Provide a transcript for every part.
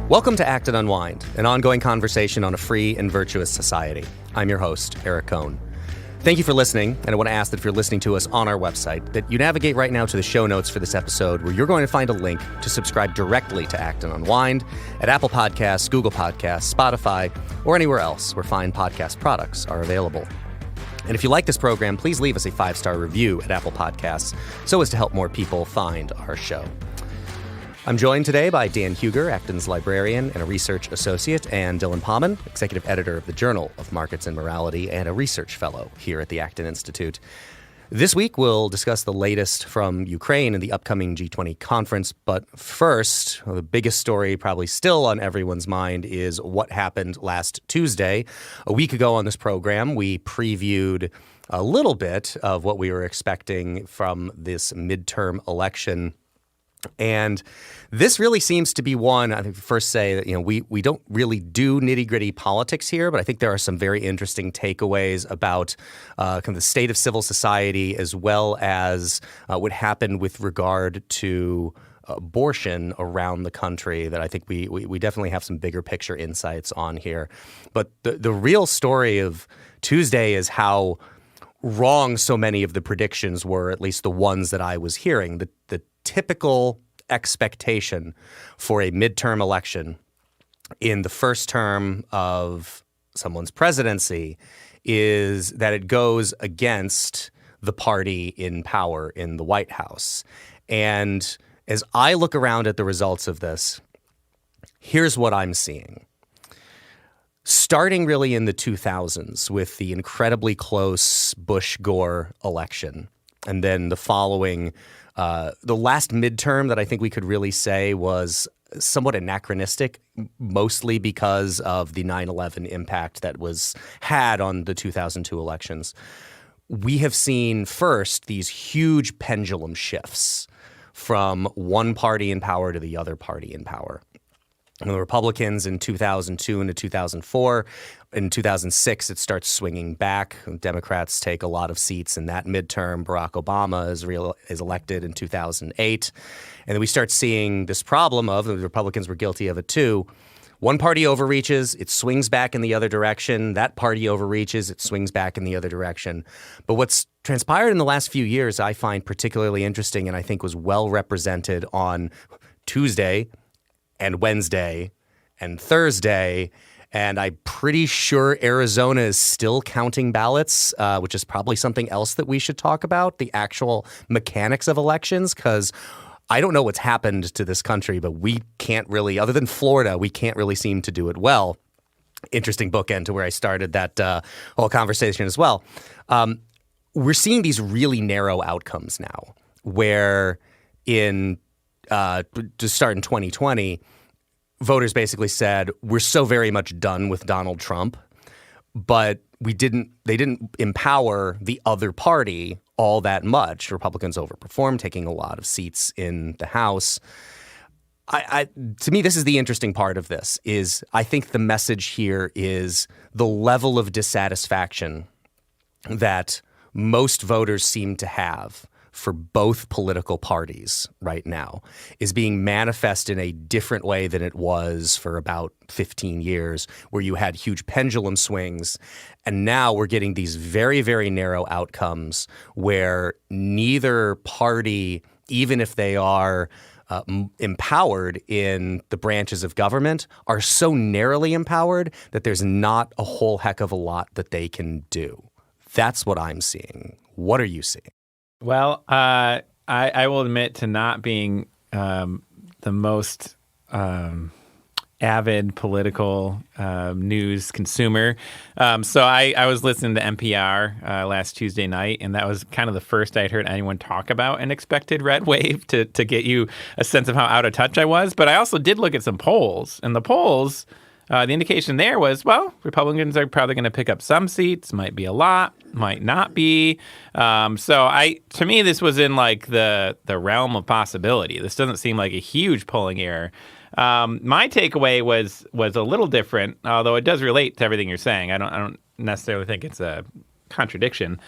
Welcome to Act and Unwind, an ongoing conversation on a free and virtuous society. I'm your host, Eric Cohn. Thank you for listening, and I want to ask that if you're listening to us on our website, that you navigate right now to the show notes for this episode, where you're going to find a link to subscribe directly to Act and Unwind at Apple Podcasts, Google Podcasts, Spotify, or anywhere else where fine podcast products are available. And if you like this program, please leave us a 5-star review at Apple Podcasts so as to help more people find our show. I'm joined today by Dan Huger, Acton's librarian and a research associate, and Dylan Pauman, executive editor of the Journal of Markets and Morality and a research fellow here at the Acton Institute. This week, we'll discuss the latest from Ukraine and the upcoming G20 conference. But first, the biggest story probably still on everyone's mind is what happened last Tuesday. A week ago on this program, we previewed a little bit of what we were expecting from this midterm election. And this really seems to be one, I think first say that, we don't really do nitty-gritty politics here, but I think there are some very interesting takeaways about kind of the state of civil society as well as what happened with regard to abortion around the country that I think we definitely have some bigger picture insights on here. But the real story of Tuesday is how wrong so many of the predictions were, at least the ones that I was hearing. The typical expectation for a midterm election in the first term of someone's presidency is that it goes against the party in power in the White House. And as I look around at the results of this, here's what I'm seeing. Starting really in the 2000s with the incredibly close Bush-Gore election, and then the following, the last midterm that I think we could really say was somewhat anachronistic, mostly because of the 9/11 impact that was had on the 2002 elections. We have seen first these huge pendulum shifts from one party in power to the other party in power. And the Republicans in 2002 into 2004. In 2006, it starts swinging back. Democrats take a lot of seats in that midterm. Barack Obama is elected in 2008. And then we start seeing this problem of, the Republicans were guilty of it too, one party overreaches, it swings back in the other direction. That party overreaches, it swings back in the other direction. But what's transpired in the last few years I find particularly interesting and I think was well represented on Tuesday and Wednesday and Thursday, and I'm pretty sure Arizona is still counting ballots, which is probably something else that we should talk about, the actual mechanics of elections, because I don't know what's happened to this country, but we can't really, other than Florida, we can't really seem to do it well. Interesting bookend to where I started that whole conversation as well. We're seeing these really narrow outcomes now, where to start in 2020, voters basically said, we're so very much done with Donald Trump, but they didn't empower the other party all that much. Republicans overperformed, taking a lot of seats in the House. To me, this is the interesting part of this, is I think the message here is the level of dissatisfaction that most voters seem to have for both political parties right now is being manifest in a different way than it was for about 15 years, where you had huge pendulum swings. And now we're getting these very, very narrow outcomes where neither party, even if they are empowered in the branches of government, are so narrowly empowered that there's not a whole heck of a lot that they can do. That's what I'm seeing. What are you seeing? Well, I will admit to not being the most avid political news consumer. So I was listening to NPR last Tuesday night, and that was kind of the first I'd heard anyone talk about an expected red wave to get you a sense of how out of touch I was. But I also did look at some polls, and the polls, the indication there was, well, Republicans are probably going to pick up some seats, might be a lot, might not be. To me, this was in like the realm of possibility. This doesn't seem like a huge polling error. My takeaway was a little different, although it does relate to everything you're saying. I don't necessarily think it's a contradiction.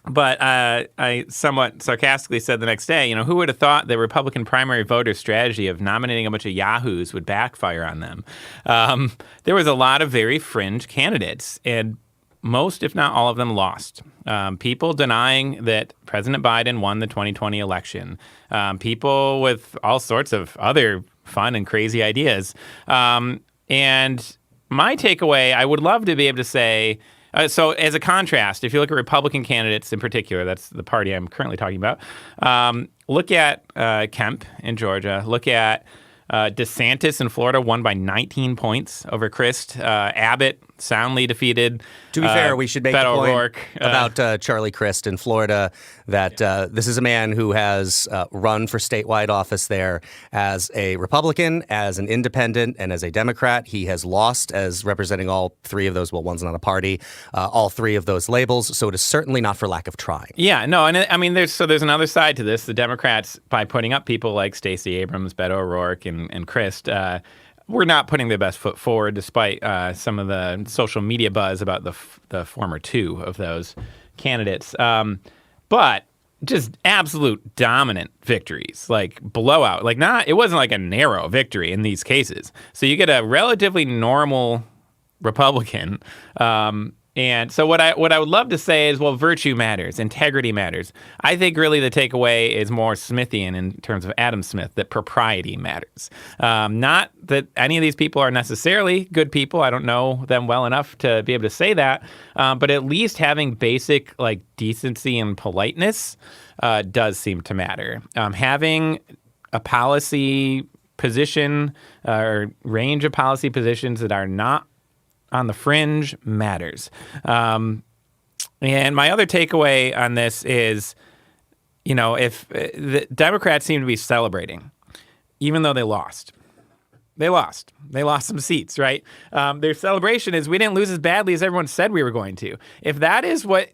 But I somewhat sarcastically said the next day, who would have thought the Republican primary voter strategy of nominating a bunch of yahoos would backfire on them? There was a lot of very fringe candidates, and most, if not all of them, lost. People denying that President Biden won the 2020 election. People with all sorts of other fun and crazy ideas. And my takeaway, I would love to be able to say, so as a contrast, if you look at Republican candidates in particular, that's the party I'm currently talking about, look at Kemp in Georgia. Look at DeSantis in Florida, won by 19 points over Crist. Abbott soundly defeated. To be fair, we should make the point O'Rourke, about Charlie Crist in Florida that this is a man who has run for statewide office there as a Republican, as an independent, and as a Democrat. He has lost as representing all three of those. Well, one's not a party. All three of those labels. So it is certainly not for lack of trying. Yeah, no, and I mean, there's another side to this. The Democrats, by putting up people like Stacey Abrams, Beto O'Rourke, and Crist, we're not putting their best foot forward, despite some of the social media buzz about the former two of those candidates. But just absolute dominant victories, like blowout. It wasn't like a narrow victory in these cases. So you get a relatively normal Republican. And so what I would love to say is, well, virtue matters, integrity matters. I think really the takeaway is more Smithian in terms of Adam Smith, that propriety matters. Not that any of these people are necessarily good people. I don't know them well enough to be able to say that. But at least having basic decency and politeness does seem to matter. Having a policy position or range of policy positions that are not on the fringe matters. And my other takeaway on this is, if the Democrats seem to be celebrating, even though they lost. They lost some seats, right? Their celebration is, we didn't lose as badly as everyone said we were going to. If that is what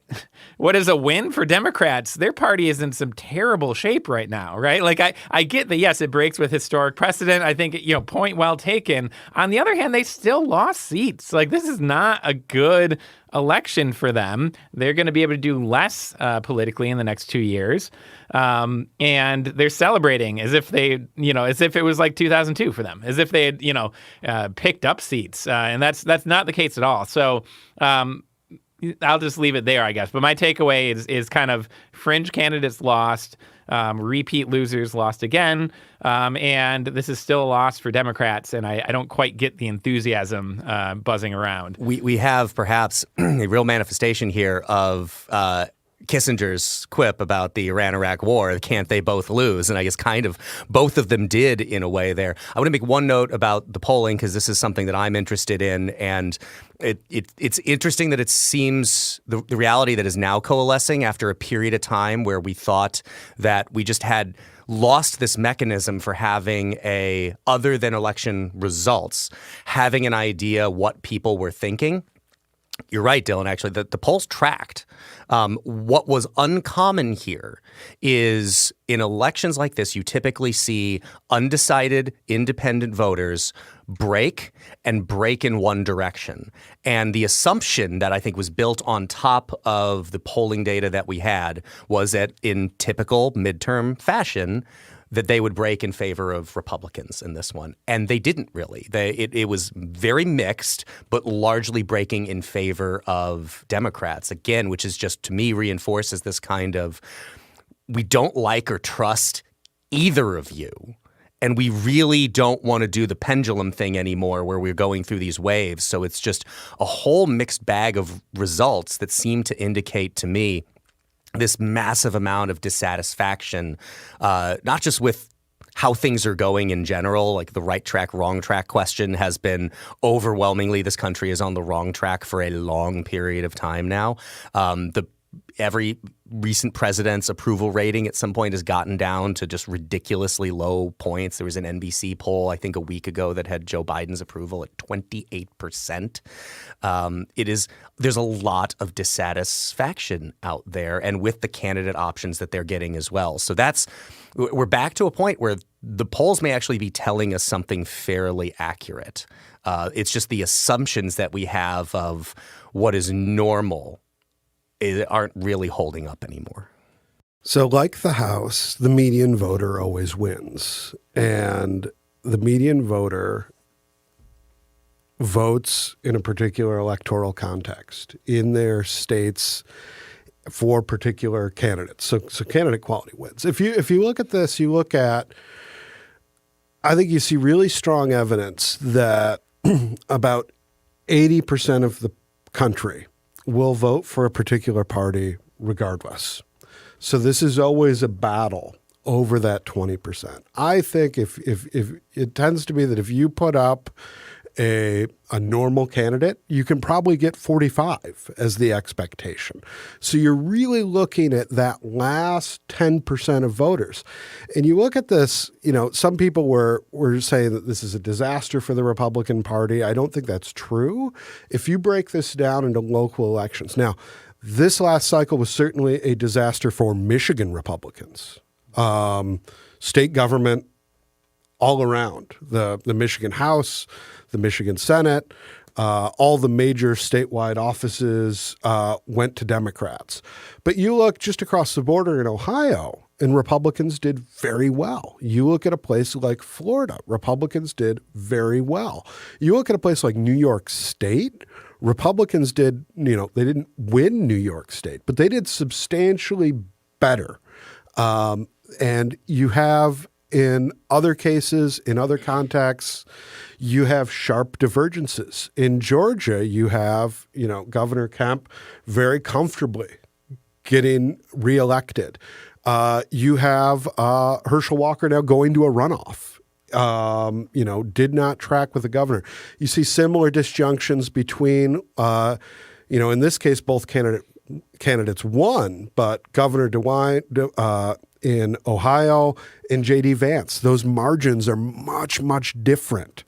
is a win for Democrats, their party is in some terrible shape right now, right? I get that, yes, it breaks with historic precedent. I think, point well taken. On the other hand, they still lost seats. This is not a good election for them. They're going to be able to do less politically in the next 2 years. And they're celebrating as if as if it was like 2002 for them, as if they had, picked up seats. And that's not the case at all. So I'll just leave it there, I guess. But my takeaway is kind of fringe candidates lost, repeat losers lost again. And this is still a loss for Democrats. And I don't quite get the enthusiasm buzzing around. We have perhaps a real manifestation here of Kissinger's quip about the Iran-Iraq war, can't they both lose? And I guess kind of both of them did in a way there. I want to make one note about the polling because this is something that I'm interested in. And it's interesting that it seems the reality that is now coalescing after a period of time where we thought that we just had lost this mechanism for having other than election results, having an idea what people were thinking. You're right, Dylan, actually, the polls tracked. What was uncommon here is in elections like this, you typically see undecided independent voters break in one direction. And the assumption that I think was built on top of the polling data that we had was that in typical midterm fashion, that they would break in favor of Republicans in this one. And they didn't really. It was very mixed, but largely breaking in favor of Democrats, again, which is just, to me, reinforces this kind of, we don't like or trust either of you. And we really don't want to do the pendulum thing anymore where we're going through these waves. So it's just a whole mixed bag of results that seem to indicate to me this massive amount of dissatisfaction, not just with how things are going in general, like the right track, wrong track question has been overwhelmingly, this country is on the wrong track for a long period of time now. Every recent president's approval rating at some point has gotten down to just ridiculously low points. There was an NBC poll, I think, a week ago that had Joe Biden's approval at 28%. There's a lot of dissatisfaction out there, and with the candidate options that they're getting as well. So we're back to a point where the polls may actually be telling us something fairly accurate. It's just the assumptions that we have of what is normal aren't really holding up anymore. So like the House, the median voter always wins. And the median voter votes in a particular electoral context in their states for particular candidates. So candidate quality wins. If you look at this, I think you see really strong evidence that about 80% of the country will vote for a particular party regardless. So this is always a battle over that 20%. I think if it tends to be that if you put up a normal candidate, you can probably get 45 as the expectation. So you're really looking at that last 10% of voters. And you look at this, some people were saying that this is a disaster for the Republican Party. I don't think that's true. If you break this down into local elections. Now, this last cycle was certainly a disaster for Michigan Republicans. State government all around, the Michigan House, the Michigan Senate, all the major statewide offices went to Democrats. But you look just across the border in Ohio, and Republicans did very well. You look at a place like Florida, Republicans did very well. You look at a place like New York State, Republicans did, they didn't win New York State, but they did substantially better. And you have in other cases, in other contexts, you have sharp divergences. In Georgia, you have, Governor Kemp very comfortably getting reelected. You have Herschel Walker now going to a runoff. Did not track with the governor. You see similar disjunctions between, in this case, both candidates won, but Governor DeWine in Ohio and J.D. Vance, those margins are much, much different,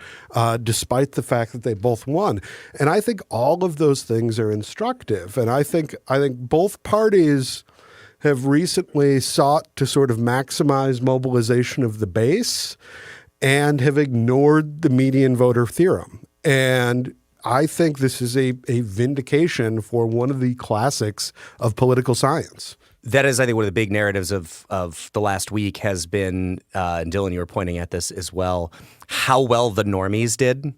despite the fact that they both won. And I think all of those things are instructive. And I think both parties have recently sought to sort of maximize mobilization of the base and have ignored the median voter theorem. And I think this is a vindication for one of the classics of political science. That is, I think, one of the big narratives of the last week has been, and Dylan, you were pointing at this as well, how well the normies did.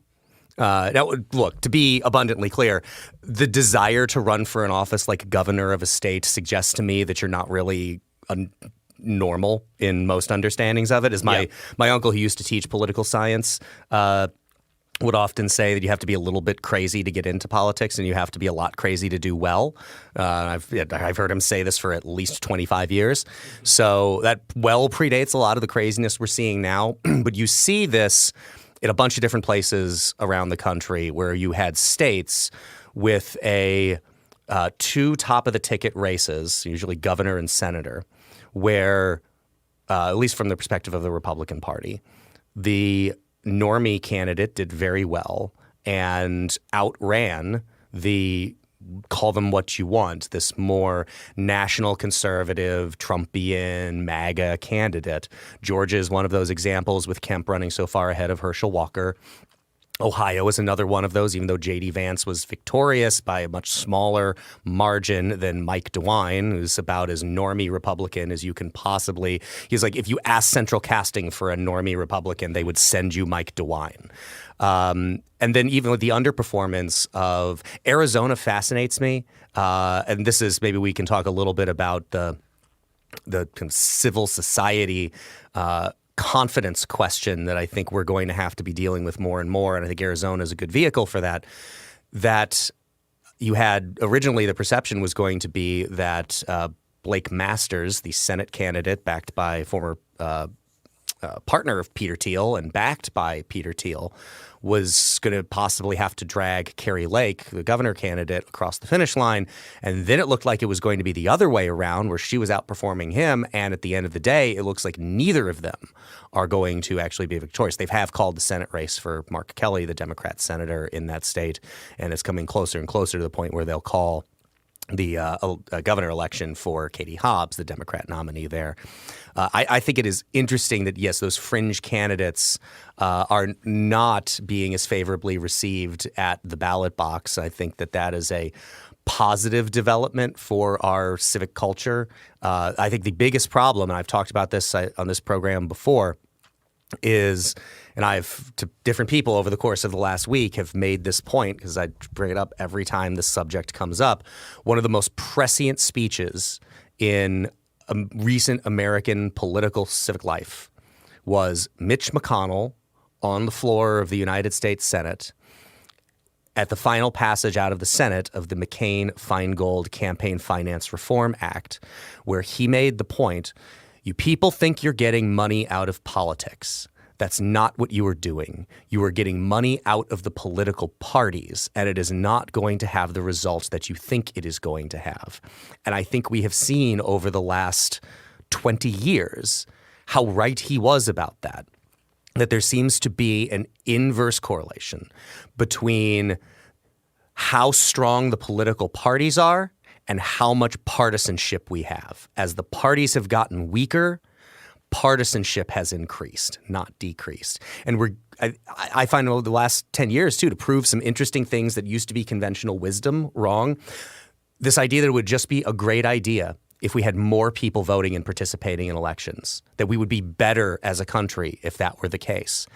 Now, look, to be abundantly clear, the desire to run for an office like governor of a state suggests to me that you're not really normal in most understandings of it. As my uncle, who used to teach political science, would often say that you have to be a little bit crazy to get into politics, and you have to be a lot crazy to do well. I've heard him say this for at least 25 years. So that well predates a lot of the craziness we're seeing now. But you see this in a bunch of different places around the country where you had states with two top-of-the-ticket races, usually governor and senator, where, at least from the perspective of the Republican Party, the normie candidate did very well and outran the call them what you want, this more national conservative, Trumpian, MAGA candidate. Georgia is one of those examples with Kemp running so far ahead of Herschel Walker. Ohio is another one of those, even though J.D. Vance was victorious by a much smaller margin than Mike DeWine, who's about as normie Republican as you can possibly. He's like, if you ask central casting for a normie Republican, they would send you Mike DeWine. And then even with the underperformance of Arizona fascinates me. And this is, maybe we can talk a little bit about the kind of civil society confidence question that I think we're going to have to be dealing with more and more. And I think Arizona is a good vehicle for that. That you had originally, the perception was going to be that Blake Masters, the Senate candidate backed by former partner of Peter Thiel and backed by Peter Thiel, was going to possibly have to drag Kari Lake, the governor candidate, across the finish line. And then it looked like it was going to be the other way around, where she was outperforming him. And at the end of the day, it looks like neither of them are going to actually be victorious. They have called the Senate race for Mark Kelly, the Democrat senator in that state, and it's coming closer and closer to the point where they'll call the governor election for Katie Hobbs, the Democrat nominee there. I think it is interesting that, yes, those fringe candidates are not being as favorably received at the ballot box. I think that is a positive development for our civic culture. I think the biggest problem, and I've talked about this on this program before, is, and I've, to different people over the course of the last week, have made this point because I bring it up every time this subject comes up. One of the most prescient speeches in recent American political civic life was Mitch McConnell on the floor of the United States Senate at the final passage out of the Senate of the McCain-Feingold Campaign Finance Reform Act, where he made the point, you people think you're getting money out of politics. That's not what you are doing. You are getting money out of the political parties, and it is not going to have the results that you think it is going to have. And I think we have seen over the last 20 years how right he was about that. That there seems to be an inverse correlation between how strong the political parties are and how much partisanship we have. As the parties have gotten weaker, partisanship has increased, not decreased. And I find over the last 10 years, too, to prove some interesting things that used to be conventional wisdom wrong, this idea that it would just be a great idea if we had more people voting and participating in elections, that we would be better as a country if that were the case.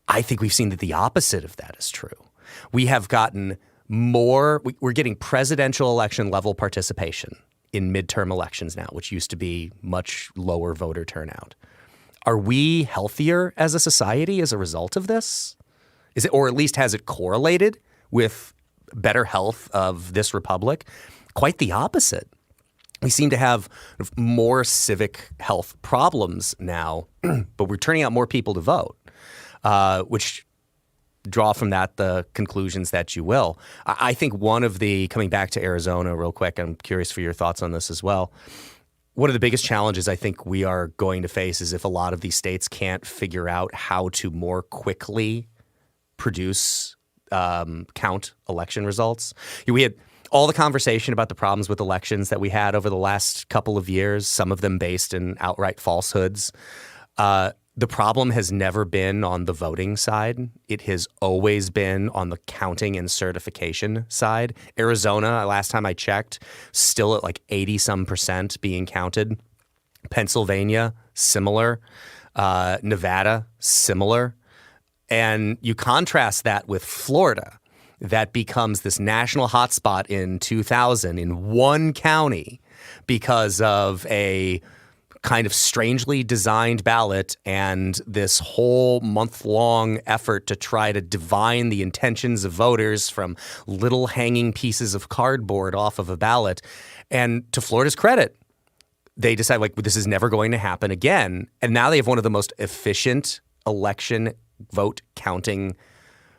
I think we've seen that the opposite of that is true. We have gotten we're getting presidential election level participation in midterm elections now, which used to be much lower voter turnout. Are we healthier as a society as a result of this? Is it, or at least has it correlated with better health of this republic? Quite the opposite. We seem to have more civic health problems now, but we're turning out more people to vote, which draw from that the conclusions that you will. I think coming back to Arizona real quick, I'm curious for your thoughts on this as well. One of the biggest challenges I think we are going to face is if a lot of these states can't figure out how to more quickly produce, count election results. We had all the conversation about the problems with elections that we had over the last couple of years, some of them based in outright falsehoods. The problem has never been on the voting side. It has always been on the counting and certification side. Arizona, last time I checked, still at like 80-some% being counted. Pennsylvania, similar. Nevada, similar. And you contrast that with Florida. That becomes this national hotspot in 2000 in one county because of a kind of strangely designed ballot and this whole month-long effort to try to divine the intentions of voters from little hanging pieces of cardboard off of a ballot. And to Florida's credit, they decide, like, this is never going to happen again. And now they have one of the most efficient election vote counting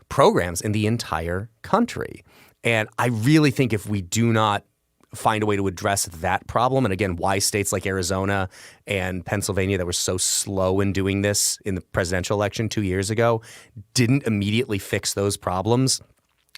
programs in the entire country. And I really think if we do not find a way to address that problem, and again, why states like Arizona and Pennsylvania that were so slow in doing this in the presidential election 2 years ago didn't immediately fix those problems,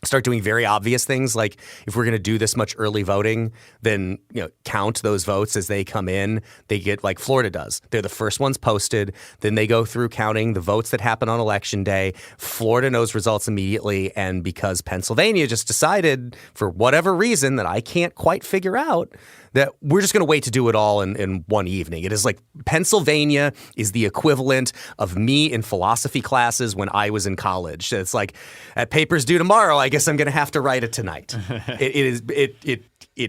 start doing very obvious things like if we're going to do this much early voting, then count those votes as they come in. They get like Florida does. They're the first ones posted. Then they go through counting the votes that happen on election day. Florida knows results immediately. And because Pennsylvania just decided for whatever reason that I can't quite figure out, that we're just going to wait to do it all in one evening. It is like Pennsylvania is the equivalent of me in philosophy classes when I was in college. It's like, paper's due tomorrow. I guess I'm going to have to write it tonight. It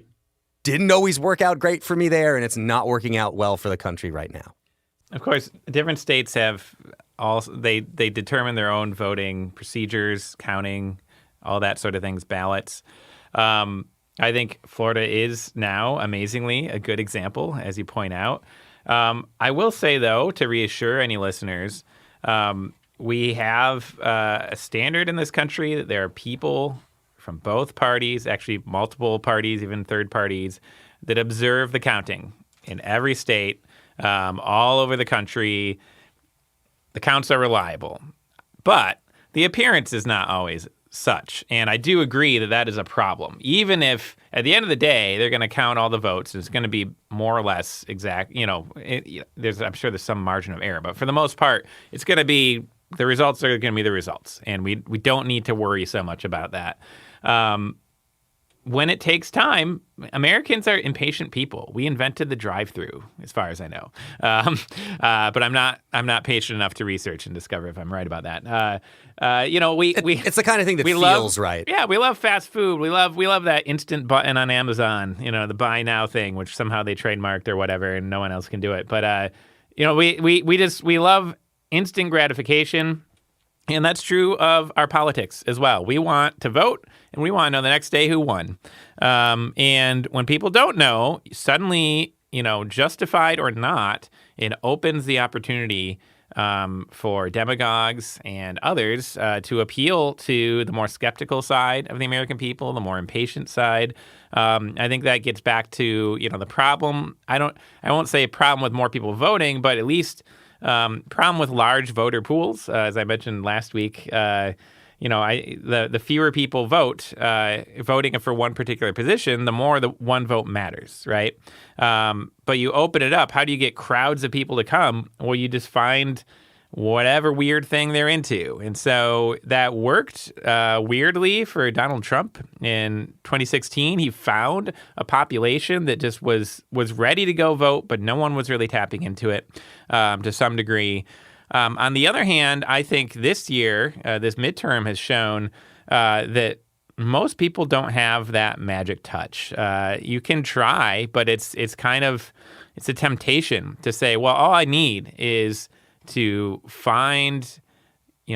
didn't always work out great for me there, and it's not working out well for the country right now. Of course, different states have they determine their own voting procedures, counting, all that sort of things, ballots. I think Florida is now, amazingly, a good example, as you point out. I will say, though, to reassure any listeners, we have a standard in this country that there are people from both parties, actually multiple parties, even third parties, that observe the counting in every state, all over the country. The counts are reliable. But the appearance is not always such. And I do agree that that is a problem. Even if at the end of the day, they're going to count all the votes, it's going to be more or less exact. I'm sure there's some margin of error, but for the most part, it's going to be the results are going to be the results. And we don't need to worry so much about that. when it takes time, Americans are impatient people. We invented the drive-through, as far as I know. But I'm not patient enough to research and discover if I'm right about that. It's the kind of thing that feels right. Yeah, we love fast food. We love that instant button on Amazon. The buy now thing, which somehow they trademarked or whatever, and no one else can do it. But we love instant gratification. And that's true of our politics as well. We want to vote, and we want to know the next day who won. And when people don't know, suddenly, justified or not, it opens the opportunity for demagogues and others to appeal to the more skeptical side of the American people, the more impatient side. I think that gets back to, the problem. I won't say a problem with more people voting, but at least problem with large voter pools, as I mentioned last week. The fewer people voting for one particular position, the more the one vote matters, right? But you open it up. How do you get crowds of people to come? Well, you just find whatever weird thing they're into. And so that worked weirdly for Donald Trump in 2016. He found a population that just was ready to go vote, but no one was really tapping into it to some degree. On the other hand, I think this year, this midterm has shown that most people don't have that magic touch. You can try, but it's a temptation to say, well, all I need is to find,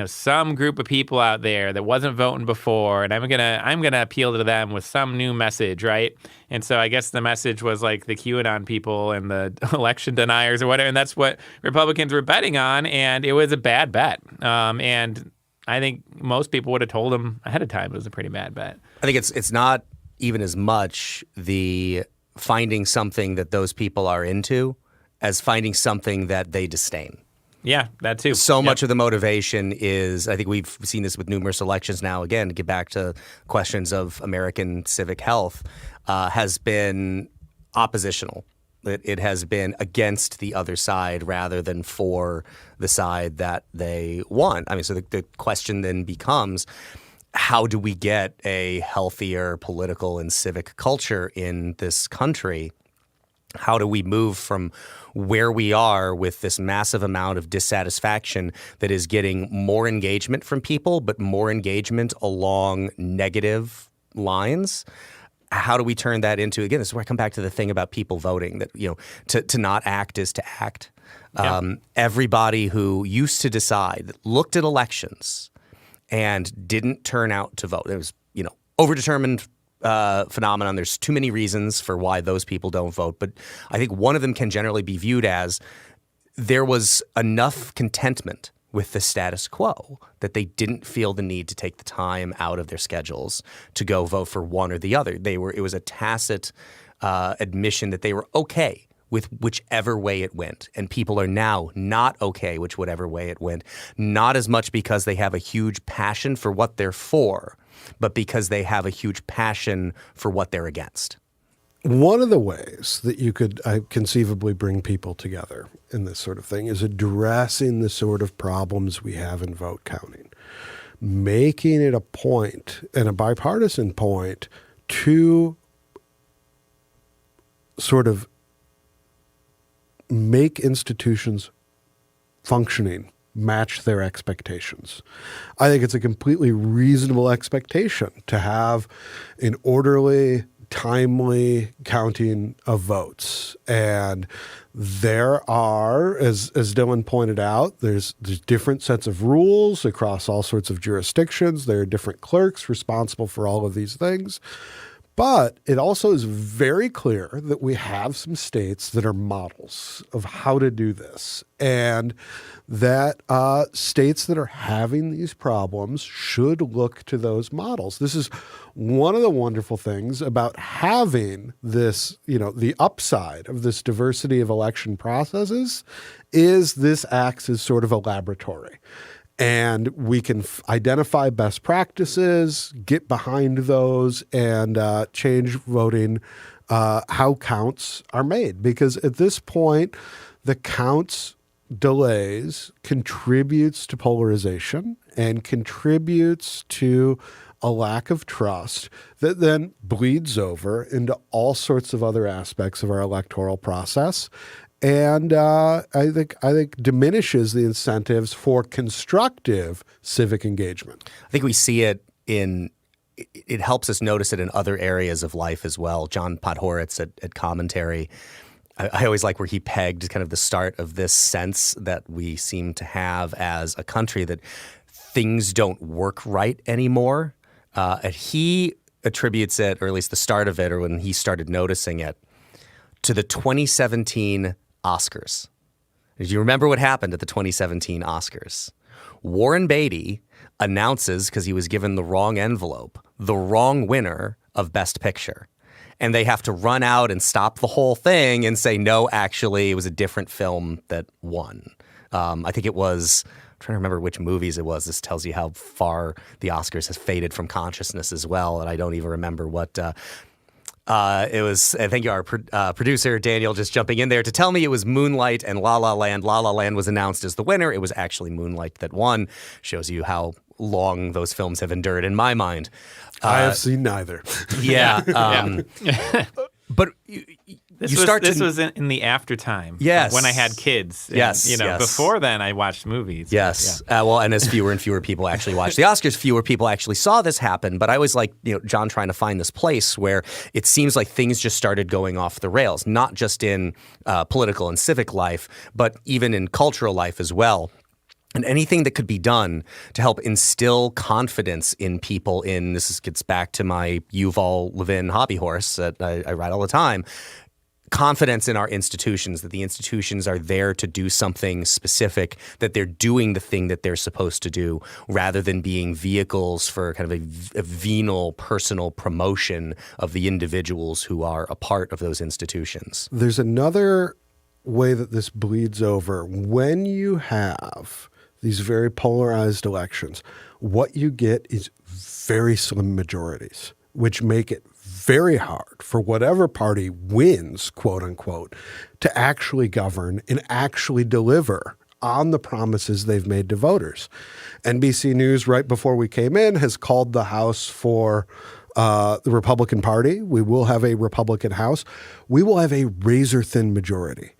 some group of people out there that wasn't voting before, and I'm gonna appeal to them with some new message, right? And so I guess the message was like the QAnon people and the election deniers or whatever, and that's what Republicans were betting on, and it was a bad bet. And I think most people would have told them ahead of time it was a pretty bad bet. I think it's not even as much the finding something that those people are into as finding something that they disdain. Yeah, that too. So much of the motivation is, I think we've seen this with numerous elections now, again, to get back to questions of American civic health, has been oppositional. It has been against the other side rather than for the side that they want. I mean, so the question then becomes, how do we get a healthier political and civic culture in this country? How do we move from where we are with this massive amount of dissatisfaction that is getting more engagement from people, but more engagement along negative lines? How do we turn that into, again, this is where I come back to the thing about people voting, that, to not act is to act. Yeah. Everybody who used to decide, looked at elections and didn't turn out to vote. It was, overdetermined phenomenon. There's too many reasons for why those people don't vote. But I think one of them can generally be viewed as there was enough contentment with the status quo that they didn't feel the need to take the time out of their schedules to go vote for one or the other. It was a tacit admission that they were okay with whichever way it went. And people are now not okay with whatever way it went, not as much because they have a huge passion for what they're for, but because they have a huge passion for what they're against. One of the ways that you could conceivably bring people together in this sort of thing is addressing the sort of problems we have in vote counting, making it a point, and a bipartisan point, to sort of make institutions functioning match their expectations. I think it's a completely reasonable expectation to have an orderly, timely counting of votes. And there are, as Dylan pointed out, there's different sets of rules across all sorts of jurisdictions. There are different clerks responsible for all of these things. But it also is very clear that we have some states that are models of how to do this, and that states that are having these problems should look to those models. This is one of the wonderful things about having this, the upside of this diversity of election processes is this acts as sort of a laboratory. And we can identify best practices, get behind those, and change voting, how counts are made. Because at this point, the counts delays contributes to polarization and contributes to a lack of trust that then bleeds over into all sorts of other aspects of our electoral process. And I think diminishes the incentives for constructive civic engagement. I think we see it it helps us notice it in other areas of life as well. John Podhoretz at Commentary, I always like where he pegged kind of the start of this sense that we seem to have as a country that things don't work right anymore. And he attributes it, or at least the start of it, or when he started noticing it, to the 2017 Oscars. Do you remember what happened at the 2017 Oscars? Warren Beatty announces, because he was given the wrong envelope, the wrong winner of Best Picture. And they have to run out and stop the whole thing and say, no, actually, it was a different film that won. I think it was, I'm trying to remember which movies it was. This tells you how far the Oscars has faded from consciousness as well. And I don't even remember what it was. And thank you, our producer, Daniel, just jumping in there to tell me it was Moonlight and La La Land. La La Land was announced as the winner. It was actually Moonlight that won. Shows you how long those films have endured in my mind. I have seen neither. Yeah. But this was in the after time. Yes. When I had kids. And, Yes. Before then I watched movies. Yes. Well, and as fewer and fewer people actually watched the Oscars, fewer people actually saw this happen. But I was like, John trying to find this place where it seems like things just started going off the rails, not just in political and civic life, but even in cultural life as well. And anything that could be done to help instill confidence in people this gets back to my Yuval Levin hobby horse that I ride all the time, confidence in our institutions, that the institutions are there to do something specific, that they're doing the thing that they're supposed to do, rather than being vehicles for kind of a venal personal promotion of the individuals who are a part of those institutions. There's another way that this bleeds over. When you have these very polarized elections, what you get is very slim majorities, which make it very hard for whatever party wins, quote unquote, to actually govern and actually deliver on the promises they've made to voters. NBC News, right before we came in, has called the House for the Republican Party. We will have a Republican House. We will have a razor-thin majority.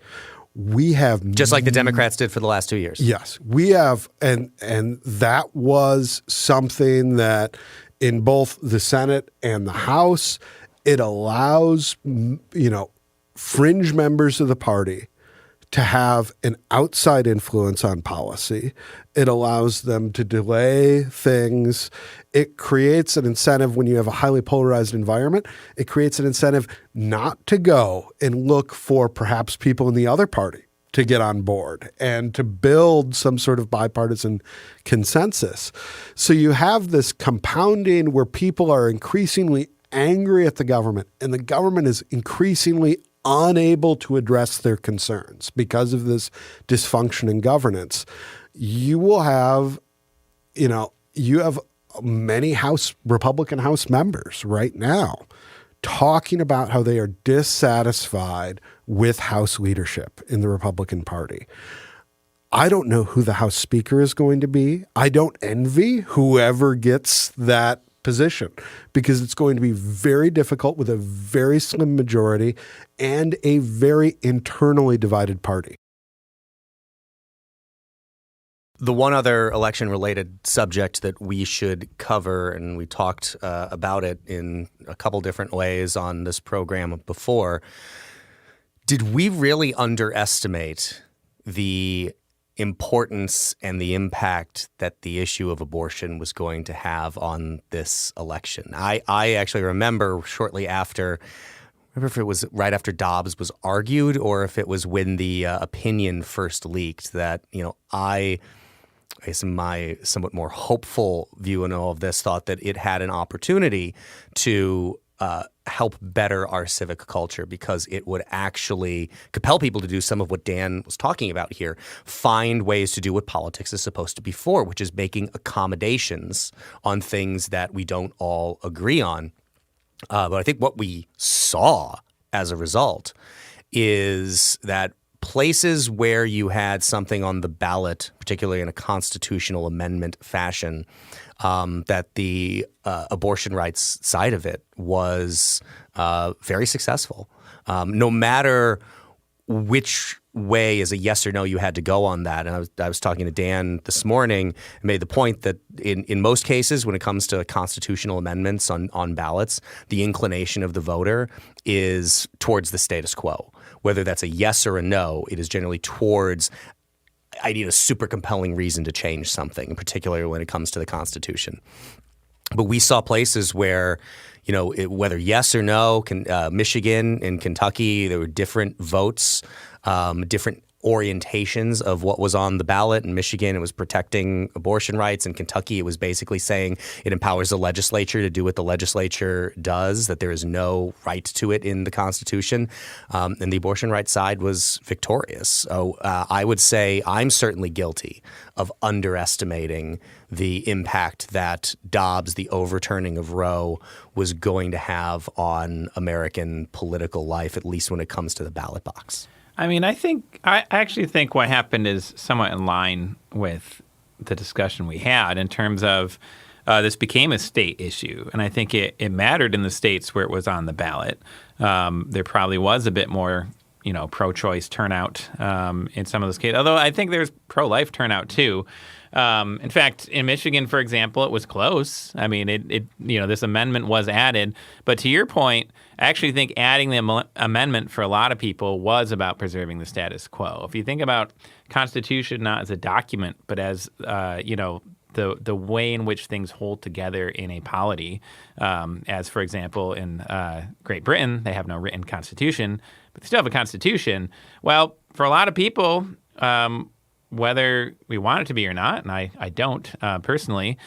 We have just like the Democrats did for the last 2 years. Yes, we have, and that was something that in both the Senate and the House, it allows fringe members of the party to have an outside influence on policy. It allows them to delay things. It creates an incentive when you have a highly polarized environment. It creates an incentive not to go and look for perhaps people in the other party to get on board and to build some sort of bipartisan consensus. So you have this compounding where people are increasingly angry at the government, and the government is increasingly unable to address their concerns because of this dysfunction in governance. You will have, you have many Republican House members right now talking about how they are dissatisfied with House leadership in the Republican Party. I don't know who the House Speaker is going to be. I don't envy whoever gets that position, because it's going to be very difficult with a very slim majority and a very internally divided party. The one other election-related subject that we should cover, and we talked about it in a couple different ways on this program before, did we really underestimate the importance and the impact that the issue of abortion was going to have on this election? I actually remember shortly after, I remember if it was right after Dobbs was argued or if it was when the opinion first leaked, that, I guess my somewhat more hopeful view in all of this thought that it had an opportunity to help better our civic culture, because it would actually compel people to do some of what Dan was talking about here, find ways to do what politics is supposed to be for, which is making accommodations on things that we don't all agree on. But I think what we saw as a result is that places where you had something on the ballot, particularly in a constitutional amendment fashion, that the abortion rights side of it was very successful. No matter which way as a yes or no you had to go on that. And I was talking to Dan this morning and made the point that in most cases when it comes to constitutional amendments on ballots, the inclination of the voter is towards the status quo. Whether that's a yes or a no, it is generally towards I need a super compelling reason to change something, particularly when it comes to the Constitution. But we saw places where, whether yes or no, Michigan and Kentucky, there were different votes, different orientations of what was on the ballot. In Michigan, it was protecting abortion rights. In Kentucky, it was basically saying it empowers the legislature to do what the legislature does, that there is no right to it in the Constitution. And the abortion rights side was victorious. So I would say I'm certainly guilty of underestimating the impact that Dobbs, the overturning of Roe, was going to have on American political life, at least when it comes to the ballot box. I mean, I actually think what happened is somewhat in line with the discussion we had in terms of this became a state issue. And I think it mattered in the states where it was on the ballot. There probably was a bit more, pro-choice turnout in some of those cases, although I think there's pro-life turnout too. In fact, in Michigan, for example, it was close. I mean, this amendment was added. But to your point, I actually think adding the amendment for a lot of people was about preserving the status quo. If you think about Constitution not as a document, but as, the way in which things hold together in a polity, as, for example, in Great Britain, they have no written constitution, but they still have a constitution. Well, for a lot of people, whether we want it to be or not, and I don't personally,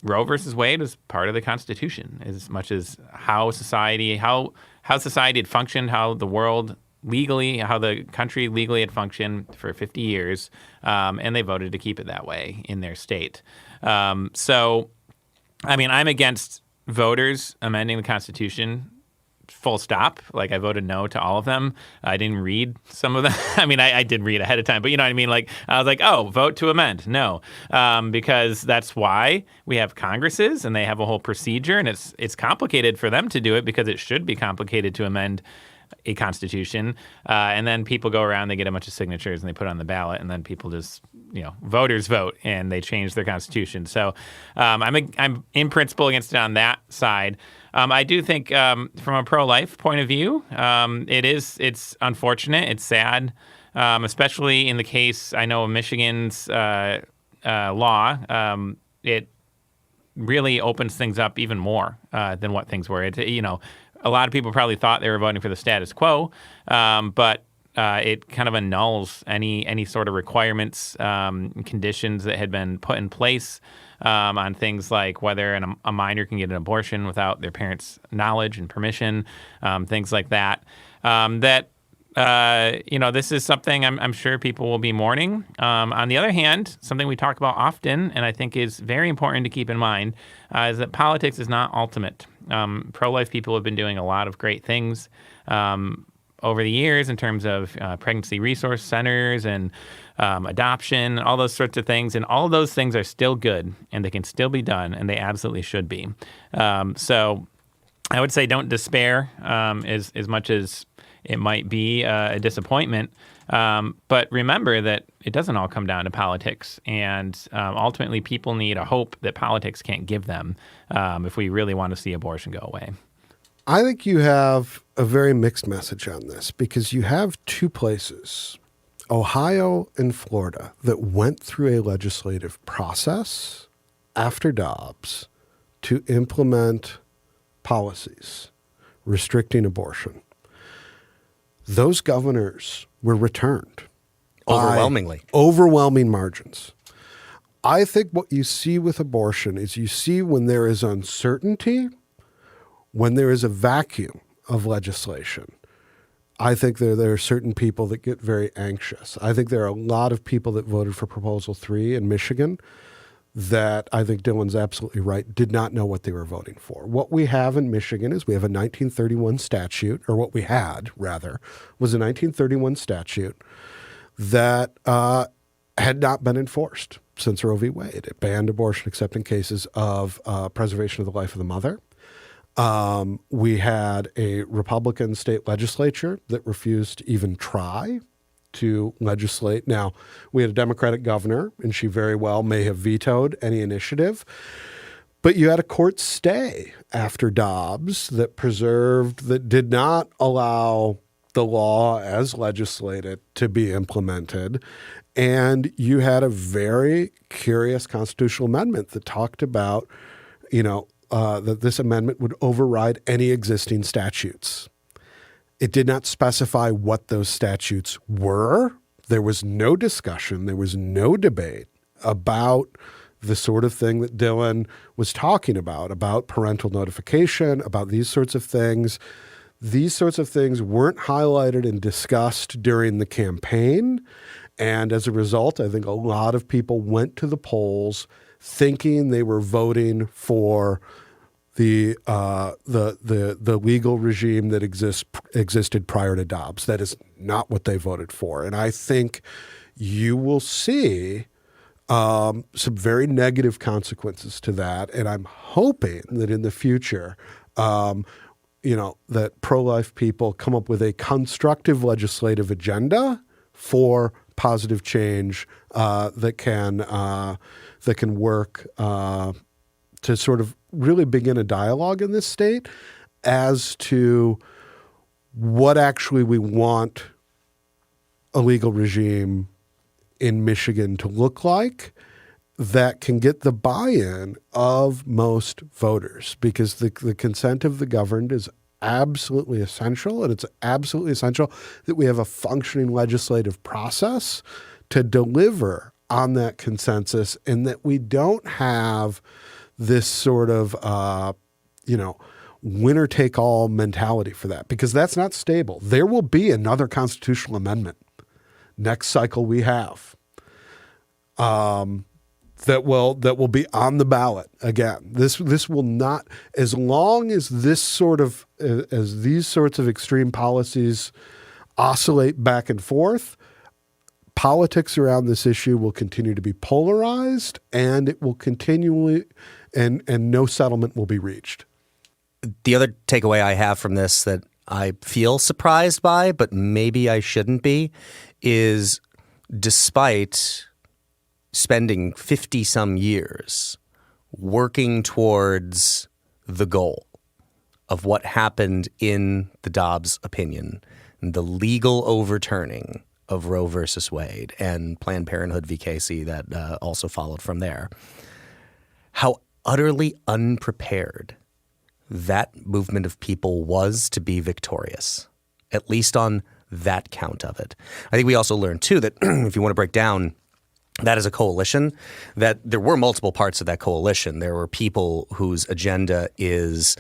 Roe versus Wade was part of the Constitution as much as how society had functioned, how the world legally, how the country legally had functioned for 50 years, and they voted to keep it that way in their state. So, I mean, I'm against voters amending the Constitution full stop. Like, I voted no to all of them. I didn't read some of them. I mean, I did read ahead of time, but you know what I mean? Like, I was like, oh, vote to amend. No, because that's why we have Congresses and they have a whole procedure, and it's complicated for them to do it because it should be complicated to amend a constitution. And then people go around, they get a bunch of signatures and they put it on the ballot, and then people just, voters vote and they change their constitution. So I'm in principle against it on that side. I do think from a pro-life point of view, it's unfortunate, it's sad, especially in the case, I know, of Michigan's law. It really opens things up even more than what things were. A lot of people probably thought they were voting for the status quo, but it kind of annuls any sort of requirements, conditions that had been put in place on things like whether a minor can get an abortion without their parents' knowledge and permission, things like that. This is something I'm sure people will be mourning. On the other hand, something we talk about often, and I think is very important to keep in mind, is that politics is not ultimate. Pro-life people have been doing a lot of great things over the years in terms of pregnancy resource centers and adoption, all those sorts of things. And all of those things are still good, and they can still be done, and they absolutely should be. So I would say don't despair as much as it might be a disappointment. But remember that it doesn't all come down to politics. And ultimately, people need a hope that politics can't give them if we really want to see abortion go away. I think you have a very mixed message on this because you have two places, Ohio and Florida, that went through a legislative process after Dobbs to implement policies restricting abortion. Those governors were returned overwhelming margins. I think what you see with abortion is you see when there is uncertainty, when there is a vacuum of legislation. I think there are certain people that get very anxious. I think there are a lot of people that voted for Proposal 3 in Michigan that I think Dylan's absolutely right, did not know what they were voting for. What we have in Michigan is we have a 1931 statute, or what we had, rather, was a 1931 statute that had not been enforced since Roe v. Wade. It banned abortion except in cases of preservation of the life of the mother. We had a Republican state legislature that refused to even try to legislate. Now, we had a Democratic governor, and she very well may have vetoed any initiative. But you had a court stay after Dobbs that did not allow the law as legislated to be implemented. And you had a very curious constitutional amendment that talked about, that this amendment would override any existing statutes. It did not specify what those statutes were. There was no discussion. There was no debate about the sort of thing that Dylan was talking about parental notification, about these sorts of things. These sorts of things weren't highlighted and discussed during the campaign. And as a result, I think a lot of people went to the polls thinking they were voting for the legal regime that existed prior to Dobbs. That is not what they voted for. And I think you will see some very negative consequences to that. And I'm hoping that in the future, that pro-life people come up with a constructive legislative agenda for positive change that can work to sort of really begin a dialogue in this state as to what actually we want a legal regime in Michigan to look like that can get the buy-in of most voters, because the consent of the governed is absolutely essential, and it's absolutely essential that we have a functioning legislative process to deliver on that consensus, and that we don't have this sort of, winner-take-all mentality for that, because that's not stable. There will be another constitutional amendment next cycle we have that will be on the ballot again. This will not, as long as these sorts of extreme policies oscillate back and forth, politics around this issue will continue to be polarized, and it will continually, and no settlement will be reached. The other takeaway I have from this that I feel surprised by, but maybe I shouldn't be, is despite spending 50-some years working towards the goal of what happened in the Dobbs opinion, the legal overturning of Roe versus Wade and Planned Parenthood v. Casey that also followed from there, how utterly unprepared that movement of people was to be victorious, at least on that count of it. I think we also learned, too, that if you want to break down that as a coalition, that there were multiple parts of that coalition. There were people whose agenda is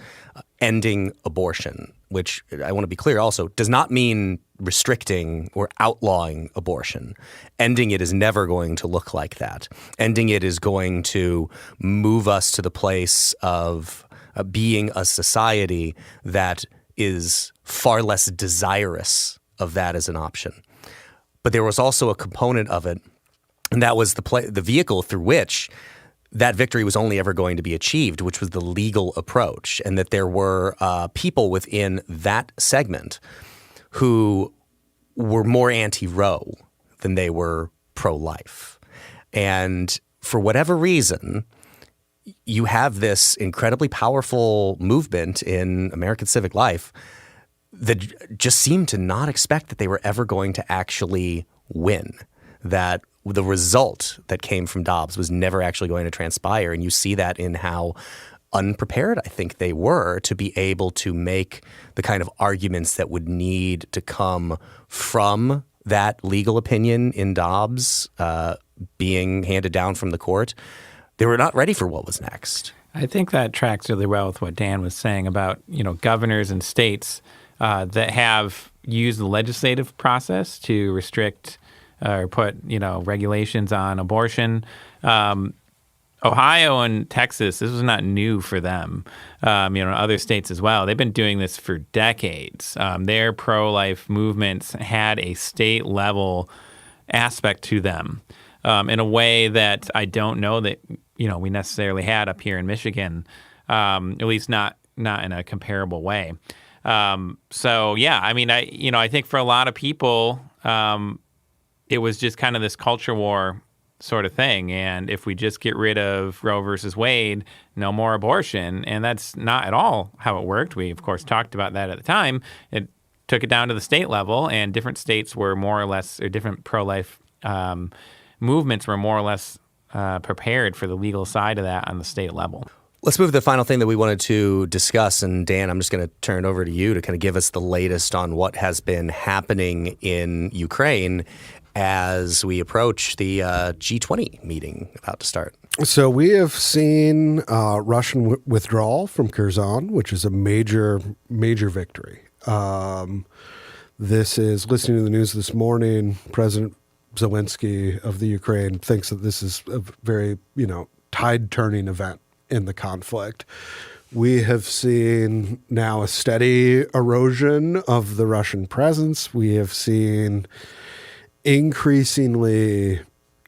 ending abortion, which I want to be clear also does not mean restricting or outlawing abortion. Ending it is never going to look like that. Ending it is going to move us to the place of being a society that is far less desirous of that as an option. But there was also a component of it, and that was the vehicle through which that victory was only ever going to be achieved, which was the legal approach, and that there were people within that segment who were more anti-Roe than they were pro-life. And for whatever reason, you have this incredibly powerful movement in American civic life that just seemed to not expect that they were ever going to actually win, that the result that came from Dobbs was never actually going to transpire. And you see that in how unprepared I think they were to be able to make the kind of arguments that would need to come from that legal opinion in Dobbs being handed down from the court. They were not ready for what was next. I think that tracks really well with what Dan was saying about, governors and states that have used the legislative process to restrict or put, regulations on abortion. Ohio and Texas, this was not new for them. Other states as well. They've been doing this for decades. Their pro-life movements had a state-level aspect to them in a way that I don't know that we necessarily had up here in Michigan, at least not in a comparable way. I think for a lot of people, it was just kind of this culture war sort of thing. And if we just get rid of Roe versus Wade, no more abortion. And that's not at all how it worked. We, of course, talked about that at the time. It took it down to the state level, and different states were more or less, or different pro-life movements were more or less prepared for the legal side of that on the state level. Let's move to the final thing that we wanted to discuss. And Dan, I'm just going to turn it over to you to kind of give us the latest on what has been happening in Ukraine as we approach the G20 meeting about to start. So we have seen Russian withdrawal from Kherson, which is a major victory. This is, listening to the news this morning, President Zelenskiy of the Ukraine thinks that this is a very, tide-turning event in the conflict. We have seen now a steady erosion of the Russian presence. We have seen increasingly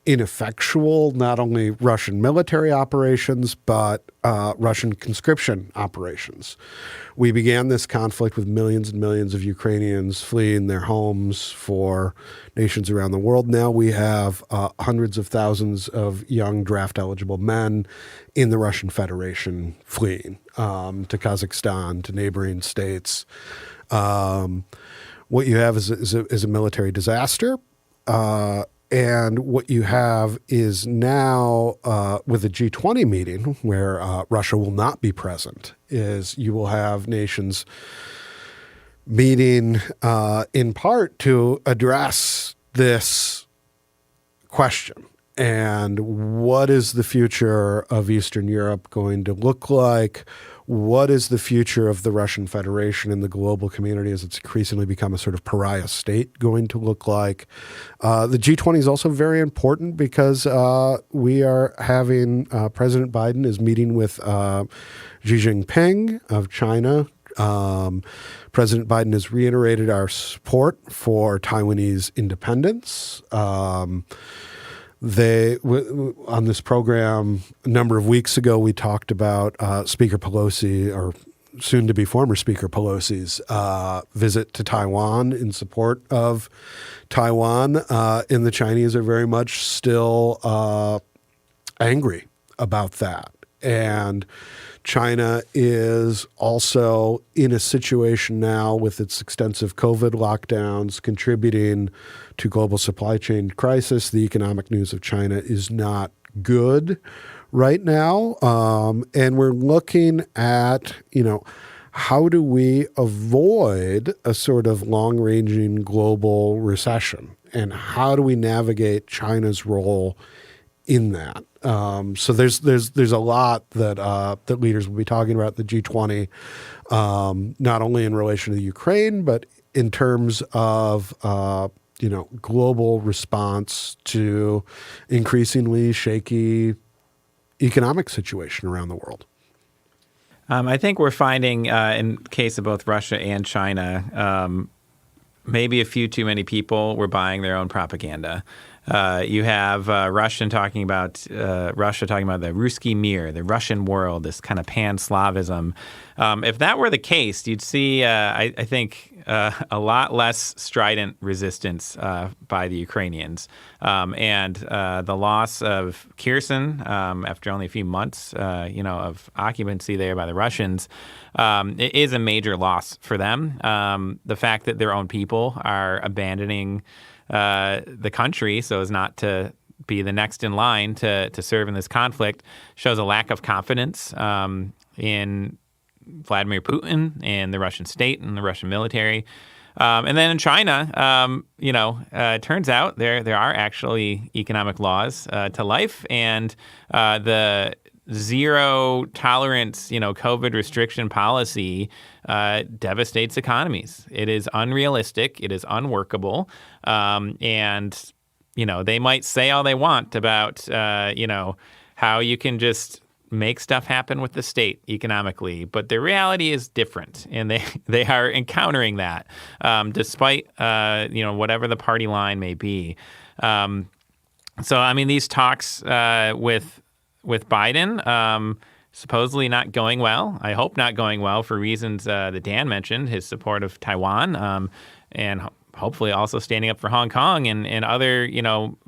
ineffectual, not only Russian military operations, but Russian conscription operations. We began this conflict with millions and millions of Ukrainians fleeing their homes for nations around the world. Now we have hundreds of thousands of young draft-eligible men in the Russian Federation fleeing to Kazakhstan, to neighboring states. What you have is a military disaster. And what you have is now with the G20 meeting, where Russia will not be present, is you will have nations meeting in part to address this question. And what is the future of Eastern Europe going to look like? What is the future of the Russian Federation and the global community as it's increasingly become a sort of pariah state going to look like? The G20 is also very important because we are having President Biden is meeting with Xi Jinping of China. President Biden has reiterated our support for Taiwanese independence. On this program a number of weeks ago, we talked about Speaker Pelosi, or soon-to-be former Speaker Pelosi's visit to Taiwan in support of Taiwan. And the Chinese are very much still angry about that. And China is also in a situation now with its extensive COVID lockdowns contributing to global supply chain crisis. The economic news of China is not good right now. And we're looking at, how do we avoid a sort of long-ranging global recession? And how do we navigate China's role in that? So there's a lot that leaders will be talking about at the G20, not only in relation to the Ukraine, but in terms of global response to increasingly shaky economic situation around the world. I think we're finding, in the case of both Russia and China, maybe a few too many people were buying their own propaganda. You have Russia talking about the Ruski Mir, the Russian world, this kind of pan-Slavism. If that were the case, you'd see, I think, a lot less strident resistance by the Ukrainians. And the loss of Kherson after only a few months, of occupancy there by the Russians, it is a major loss for them. The fact that their own people are abandoning the country so as not to be the next in line to serve in this conflict shows a lack of confidence in Vladimir Putin and the Russian state and the Russian military. And then in China, it turns out there are actually economic laws to life, and the zero tolerance, COVID restriction policy devastates economies. It is unrealistic. It is unworkable. And they might say all they want about, how you can just make stuff happen with the state economically, but the reality is different, and they are encountering that, despite whatever the party line may be. So I mean, these talks with Biden supposedly not going well. I hope not going well for reasons that Dan mentioned, his support of Taiwan, and hopefully also standing up for Hong Kong and other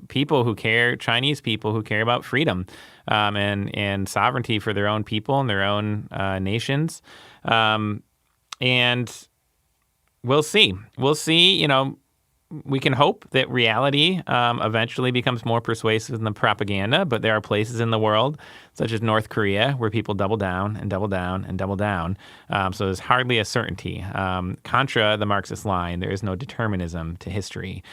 people who care, Chinese people who care about freedom and sovereignty for their own people and their own nations. And we'll see. We can hope that reality eventually becomes more persuasive than the propaganda, but there are places in the world, such as North Korea, where people double down and double down and double down. So there's hardly a certainty. Contra the Marxist line, there is no determinism to history.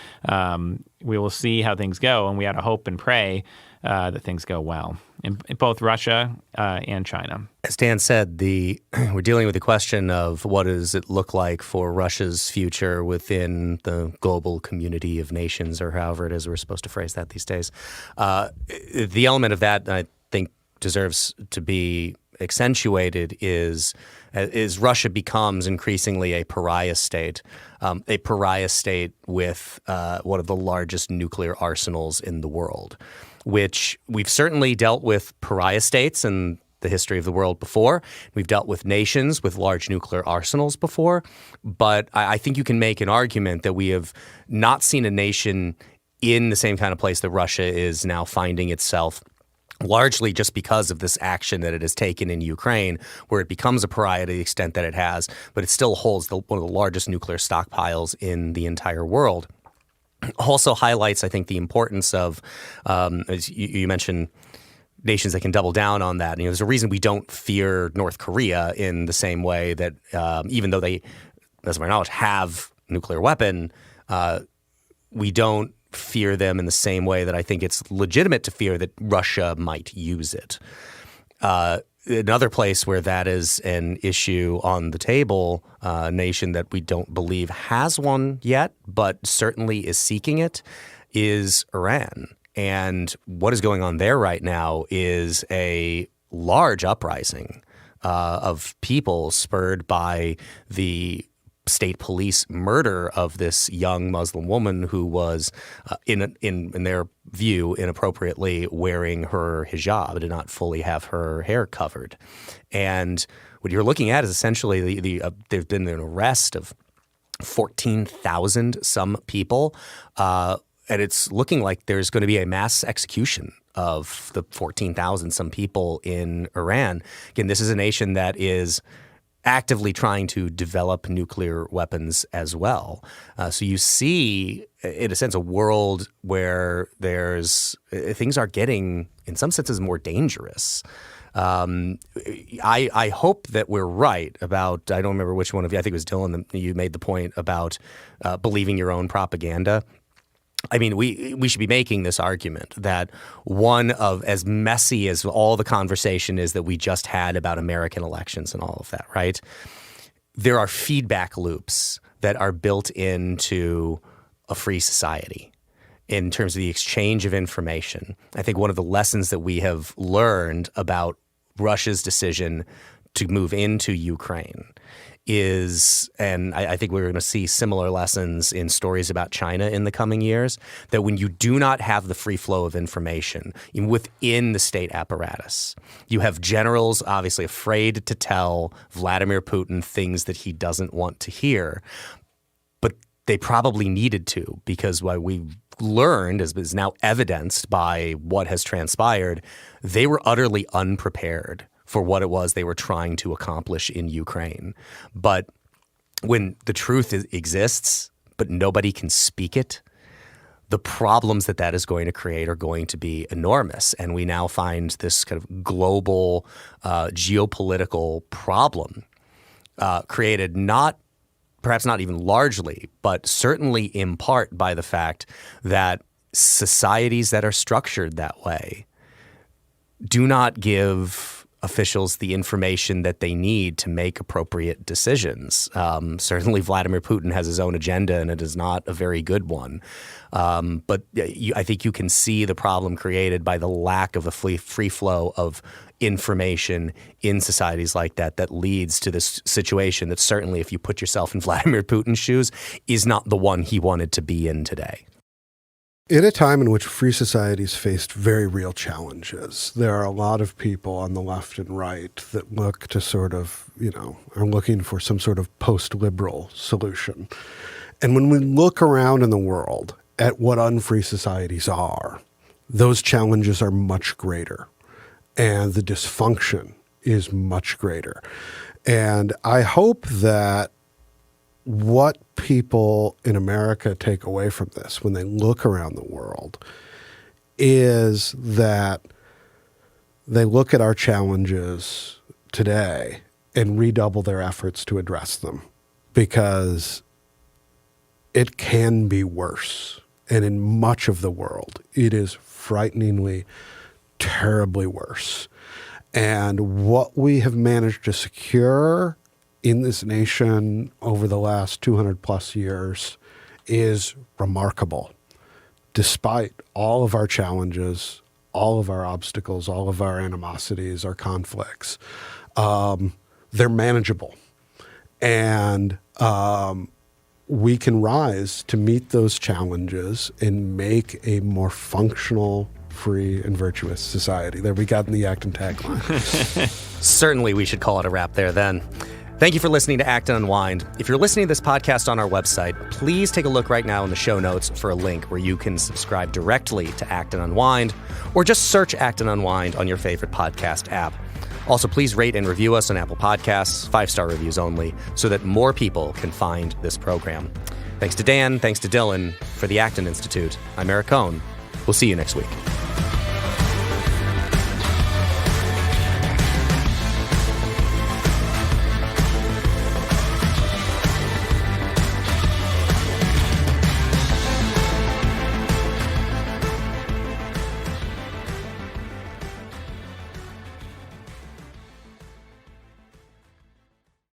We will see how things go, and we ought to hope and pray that things go well in both Russia and China. As Dan said, we're dealing with the question of what does it look like for Russia's future within the global community of nations, or however it is we're supposed to phrase that these days. The element of that I think deserves to be accentuated is Russia becomes increasingly a pariah state with one of the largest nuclear arsenals in the world, which we've certainly dealt with pariah states in the history of the world before. We've dealt with nations with large nuclear arsenals before. But I think you can make an argument that we have not seen a nation in the same kind of place that Russia is now finding itself, largely just because of this action that it has taken in Ukraine, where it becomes a pariah to the extent that it has, but it still holds one of the largest nuclear stockpiles in the entire world. Also highlights, I think, the importance of, as you mentioned, nations that can double down on that. There's a reason we don't fear North Korea in the same way that even though they, as of my knowledge, have a nuclear weapon, we don't fear them in the same way that I think it's legitimate to fear that Russia might use it. Another place where that is an issue on the table, a nation that we don't believe has one yet, but certainly is seeking it, is Iran. And what is going on there right now is a large uprising of people spurred by the state police murder of this young Muslim woman who was, in their view, inappropriately wearing her hijab, did not fully have her hair covered. And what you're looking at is essentially there's been an arrest of 14,000 some people, and it's looking like there's going to be a mass execution of the 14,000 some people in Iran. Again, this is a nation that is actively trying to develop nuclear weapons as well. So you see, in a sense, a world where things are getting, in some senses, more dangerous. I hope that we're right about, I don't remember which one of you, I think it was Dylan, you made the point about believing your own propaganda. I mean, we should be making this argument that one of, as messy as all the conversation is that we just had about American elections and all of that, right? There are feedback loops that are built into a free society in terms of the exchange of information. I think one of the lessons that we have learned about Russia's decision to move into Ukraine is, and I think we're going to see similar lessons in stories about China in the coming years, that when you do not have the free flow of information within the state apparatus, you have generals obviously afraid to tell Vladimir Putin things that he doesn't want to hear, but they probably needed to, because what we've learned, as is now evidenced by what has transpired, they were utterly unprepared for what it was they were trying to accomplish in Ukraine. But when the truth exists, but nobody can speak it, the problems that is going to create are going to be enormous. And we now find this kind of global geopolitical problem created perhaps not even largely, but certainly in part by the fact that societies that are structured that way do not give officials the information that they need to make appropriate decisions. Certainly, Vladimir Putin has his own agenda, and it is not a very good one. But I think you can see the problem created by the lack of a free flow of information in societies like that leads to this situation that certainly, if you put yourself in Vladimir Putin's shoes, is not the one he wanted to be in today. In a time in which free societies faced very real challenges, there are a lot of people on the left and right that look to sort of, are looking for some sort of post-liberal solution. And when we look around in the world at what unfree societies are, those challenges are much greater. And the dysfunction is much greater. And I hope that what people in America take away from this when they look around the world is that they look at our challenges today and redouble their efforts to address them, because it can be worse. And in much of the world, it is frighteningly, terribly worse. And what we have managed to secure in this nation over the last 200 plus years is remarkable. Despite all of our challenges, all of our obstacles, all of our animosities, our conflicts, they're manageable. And we can rise to meet those challenges and make a more functional, free, and virtuous society. There, we got in the Acton tagline. Certainly we should call it a wrap there then. Thank you for listening to Act and Unwind. If you're listening to this podcast on our website, please take a look right now in the show notes for a link where you can subscribe directly to Act and Unwind, or just search Act and Unwind on your favorite podcast app. Also, please rate and review us on Apple Podcasts, 5-star reviews only, so that more people can find this program. Thanks to Dan, thanks to Dylan. For the Acton Institute, I'm Eric Cohn. We'll see you next week.